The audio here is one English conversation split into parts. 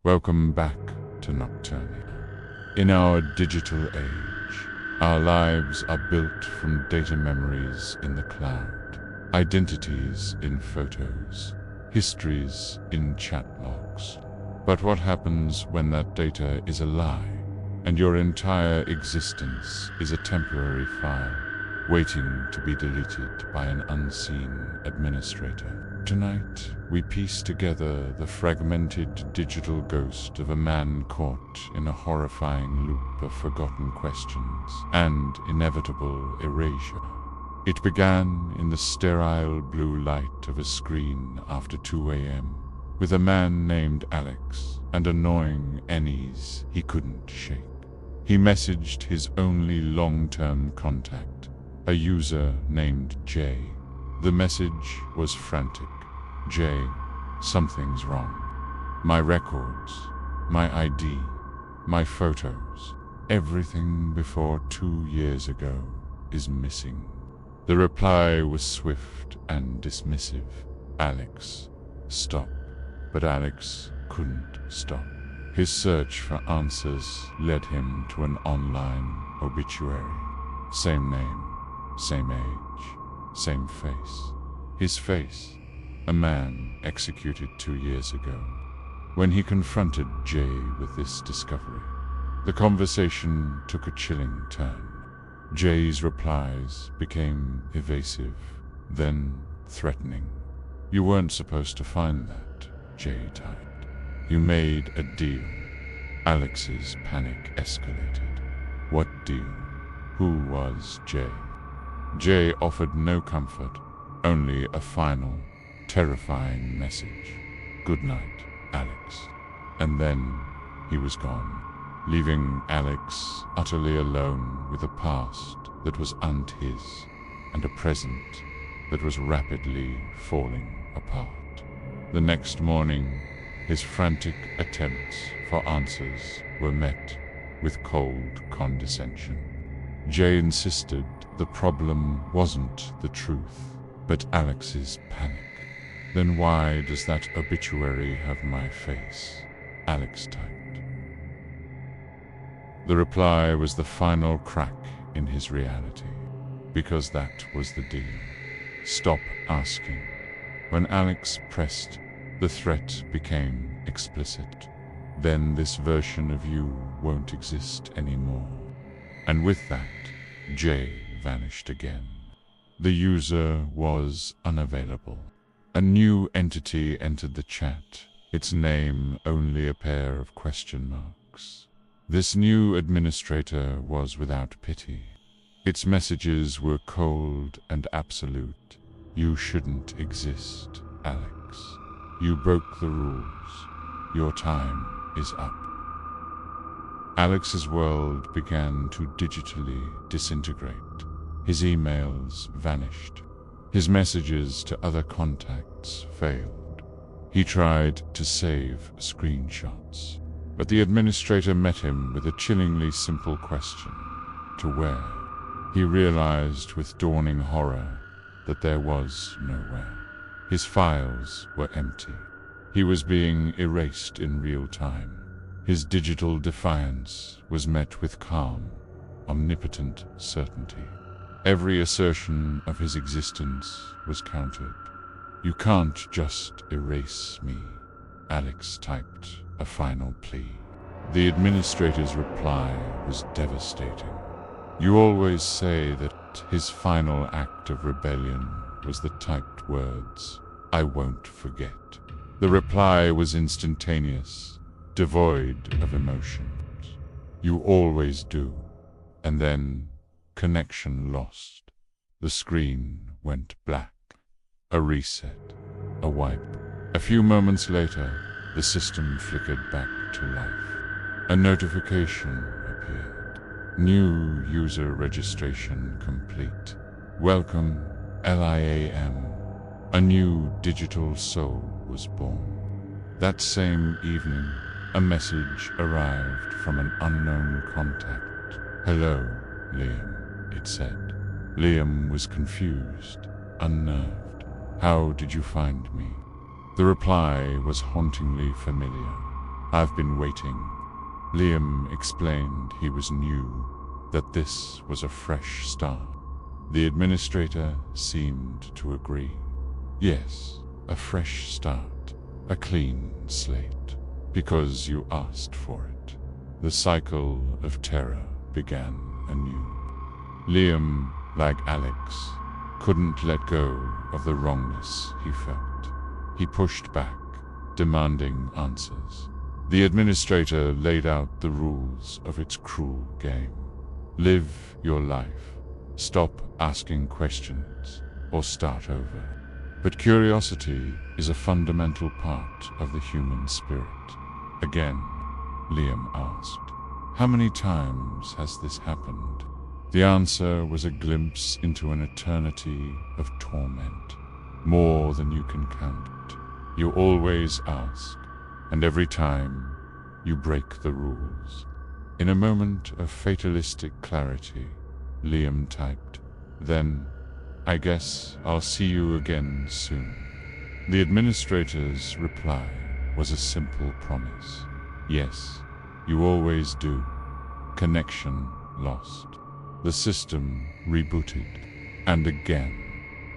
Welcome back to Nocturnia. In our digital age, our lives are built from data memories in the cloud, identities in photos, histories in chat logs. But what happens when that data is a lie, and your entire existence is a temporary file, waiting to be deleted by an unseen administrator? Tonight, we piece together the fragmented digital ghost of a man caught in a horrifying loop of forgotten questions and inevitable erasure. It began in the sterile blue light of a screen after 2 a.m., with a man named Alex and annoying Ennies he couldn't shake. He messaged his only long-term contact, a user named Jay. The message was frantic. "Jay, something's wrong. My records, my ID, my photos, everything before 2 years ago is missing." The reply was swift and dismissive. "Alex, stop." But Alex couldn't stop. His search for answers led him to an online obituary. Same name, same age, same face. His face, a man executed 2 years ago. When he confronted Jay with this discovery, the conversation took a chilling turn. Jay's replies became evasive, then threatening. "You weren't supposed to find that," Jay typed. "You made a deal." Alex's panic escalated. What deal? Who was Jay? Jay offered no comfort, only a final, terrifying message. "Good night, Alex." And then he was gone, leaving Alex utterly alone with a past that was his and a present that was rapidly falling apart. The next morning, his frantic attempts for answers were met with cold condescension. Jay insisted the problem wasn't the truth, but Alex's panic. "Then why does that obituary have my face?" Alex typed. The reply was the final crack in his reality, because that was the deal. Stop asking. When Alex pressed, the threat became explicit. Then this version of you won't exist anymore. And with that, Jay vanished again. The user was unavailable. A new entity entered the chat, its name only a pair of question marks. This new administrator was without pity. Its messages were cold and absolute. "You shouldn't exist, Alex. You broke the rules. Your time is up." Alex's world began to digitally disintegrate. His emails vanished. His messages to other contacts failed. He tried to save screenshots, but the administrator met him with a chillingly simple question: to where? He realized with dawning horror that there was nowhere. His files were empty. He was being erased in real time. His digital defiance was met with calm, omnipotent certainty. Every assertion of his existence was countered. "You can't just erase me," Alex typed a final plea. The administrator's reply was devastating. "You always say that his final act of rebellion was the typed words, 'I won't forget.'" The reply was instantaneous, devoid of emotions. "You always do." And then, connection lost. The screen went black. A reset. A wipe. A few moments later, the system flickered back to life. A notification appeared. "New user registration complete. Welcome, LIAM." A new digital soul was born. That same evening, a message arrived from an unknown contact. "Hello, Liam," it said. Liam was confused, unnerved. "How did you find me?" The reply was hauntingly familiar. I've been waiting. Liam explained he was new, that this was a fresh start. The administrator seemed to agree. Yes, a fresh start, a clean slate, because you asked for it. The cycle of terror began anew. Liam, like Alex, couldn't let go of the wrongness he felt. He pushed back, demanding answers. The administrator laid out the rules of its cruel game. Live your life. Stop asking questions, or start over. But curiosity is a fundamental part of the human spirit. Again, Liam asked, "How many times has this happened?" The answer was a glimpse into an eternity of torment, more than you can count. You always ask, and every time you break the rules. In a moment of fatalistic clarity, Liam typed, "Then, I guess I'll see you again soon." The administrator's reply was a simple promise. "Yes, you always do." Connection lost. The system rebooted, and again,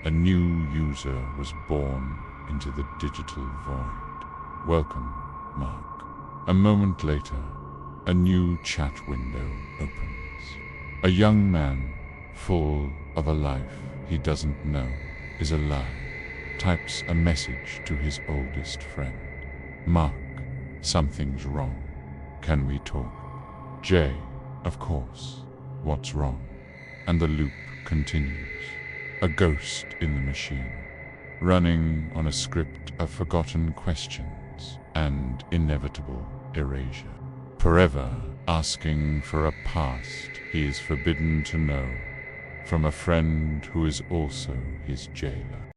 a new user was born into the digital void. "Welcome, Mark." A moment later, a new chat window opens. A young man, full of a life he doesn't know is alive, types a message to his oldest friend. "Mark, something's wrong. Can we talk?" "Jay, of course. What's wrong?" And the loop continues. A ghost in the machine, running on a script of forgotten questions and inevitable erasure. Forever asking for a past he is forbidden to know, from a friend who is also his jailer.